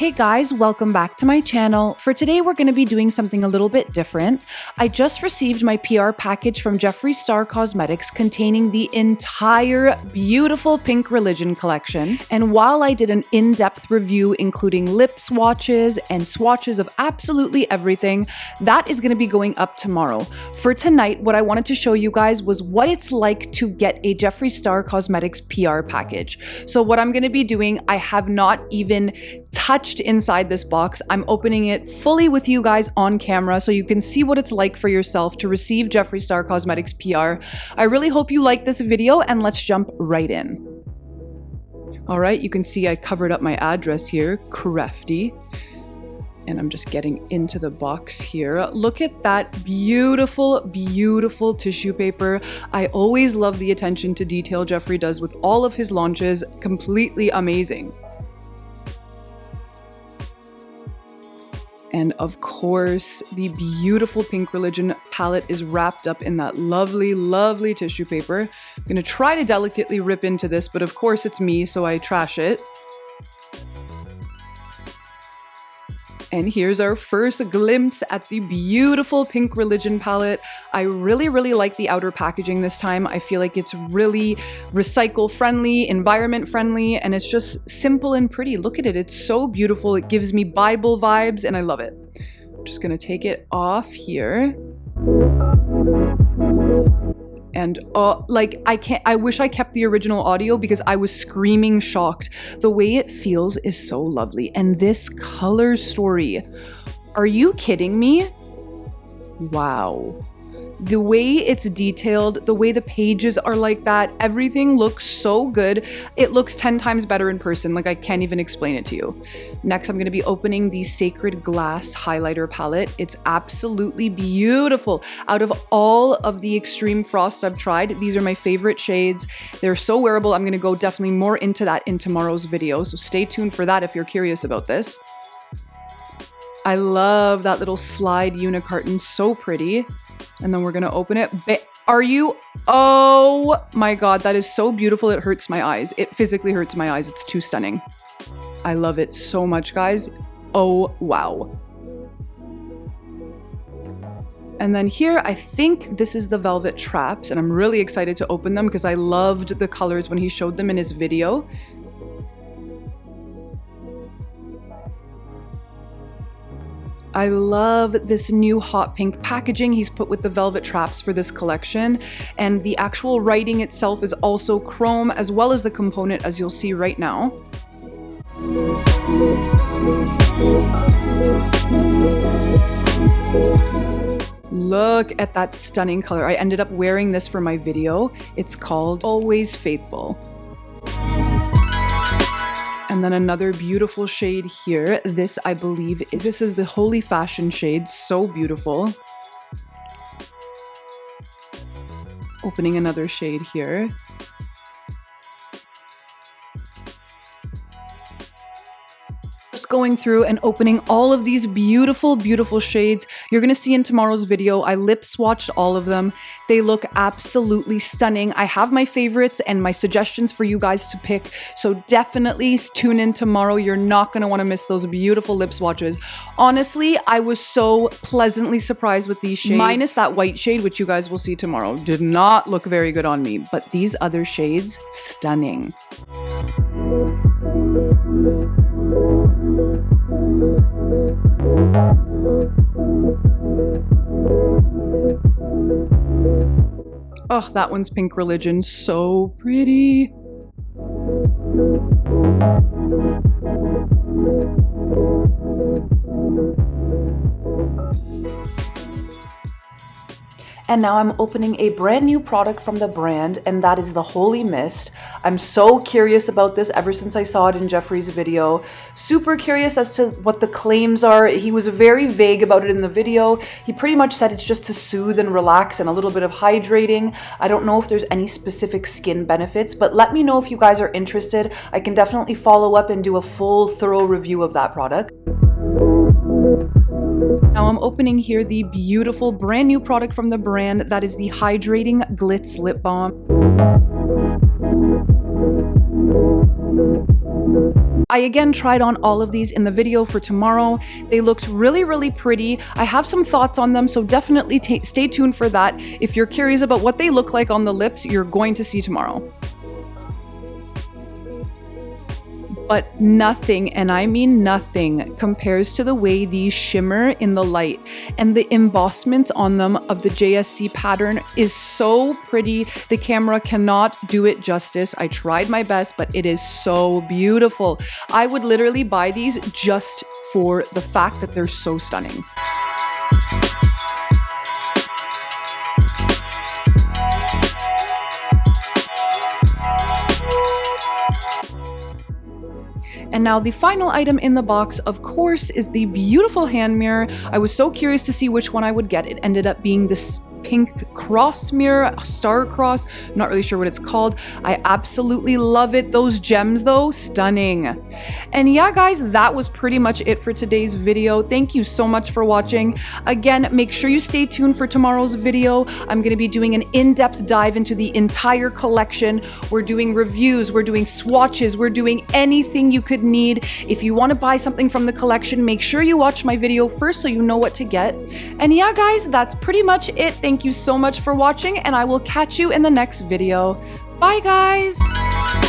Hey guys, welcome back to my channel. For today, we're going to be doing something a little bit different. I just received my PR package from Jeffree Star Cosmetics containing the entire beautiful Pink Religion collection. And while I did an in-depth review including lip swatches and swatches of absolutely everything, that is going to be going up tomorrow. For tonight, what I wanted to show you guys was what it's like to get a Jeffree Star Cosmetics PR package. So what I'm going to be doing, I have not even touched inside this box. I'm opening it fully with you guys on camera so you can see what it's like for yourself to receive Jeffree Star Cosmetics PR. I really hope you like this video, and let's jump right in. All right, you can see I covered up my address here, crafty. And I'm just getting into the box here. Look at that beautiful, beautiful tissue paper. I always love the attention to detail Jeffree does with all of his launches. Completely amazing. And of course, the beautiful Pink Religion palette is wrapped up in that lovely, lovely tissue paper. I'm gonna try to delicately rip into this, but of course it's me, so I trash it. And here's our first glimpse at the beautiful Pink Religion palette. I really, really like the outer packaging this time. I feel like it's really recycle friendly, environment friendly, and it's just simple and pretty. Look at it, it's so beautiful. It gives me Bible vibes and I love it. I'm just gonna take it off here. And I wish I kept the original audio because I was screaming shocked. The way it feels is so lovely. And this color story, are you kidding me? Wow. The way it's detailed, the way the pages are like that, everything looks so good. It looks 10 times better in person. Like, I can't even explain it to you. Next, I'm going to be opening the Sacred Glass highlighter palette. It's absolutely beautiful. Out of all of the Extreme Frost I've tried, these are my favorite shades. They're so wearable. I'm going to go definitely more into that in tomorrow's video. So stay tuned for that if you're curious about this. I love that little slide unicarton. So pretty. And then we're gonna open it. Oh my god, that is so beautiful. It hurts my eyes. It physically hurts my eyes. It's too stunning. I love it so much, guys. Oh, wow. And then here, I think this is the Velvet Traps, and I'm really excited to open them because I loved the colors when he showed them in his video. I love this new hot pink packaging he's put with the Velvet Traps for this collection, and the actual writing itself is also chrome as well as the component, as you'll see right now. Look at that stunning color. I ended up wearing this for my video. It's called Always Faithful. And then another beautiful shade here. This, I believe, this is the Holy Fashion shade. So beautiful. Opening another shade here. Just going through and opening all of these beautiful, beautiful shades. You're going to see in tomorrow's video, I lip swatched all of them. They look absolutely stunning. I have my favorites and my suggestions for you guys to pick. So definitely tune in tomorrow. You're not going to want to miss those beautiful lip swatches. Honestly, I was so pleasantly surprised with these shades. Minus that white shade, which you guys will see tomorrow. Did not look very good on me. But these other shades, stunning. Oh, that one's Pink Religion. So pretty. And now I'm opening a brand new product from the brand, and that is the Holy Mist. I'm so curious about this ever since I saw it in Jeffree's video. Super curious as to what the claims are. He was very vague about it in the video. He pretty much said it's just to soothe and relax and a little bit of hydrating. I don't know if there's any specific skin benefits, but let me know if you guys are interested. I can definitely follow up and do a full, thorough review of that product. Now I'm opening here the beautiful brand new product from the brand. That is the Hydrating Glitz Lip Balm. I again tried on all of these in the video for tomorrow. They looked really, really pretty. I have some thoughts on them, so definitely stay tuned for that. If you're curious about what they look like on the lips, you're going to see tomorrow. But nothing, and I mean nothing, compares to the way these shimmer in the light. And the embossment on them of the JSC pattern is so pretty. The camera cannot do it justice. I tried my best, but it is so beautiful. I would literally buy these just for the fact that they're so stunning. And now the final item in the box, of course, is the beautiful hand mirror. I was so curious to see which one I would get. It ended up being this pink cross mirror, star cross, not really sure what it's called. I absolutely love it. Those gems though, stunning. And yeah guys, that was pretty much it for today's video. Thank you so much for watching. Again, make sure you stay tuned for tomorrow's video. I'm going to be doing an in-depth dive into the entire collection. We're doing reviews, we're doing swatches, we're doing anything you could need. If you want to buy something from the collection, make sure you watch my video first so you know what to get. And yeah guys, that's pretty much it. Thank you so much for watching, and I will catch you in the next video. Bye guys!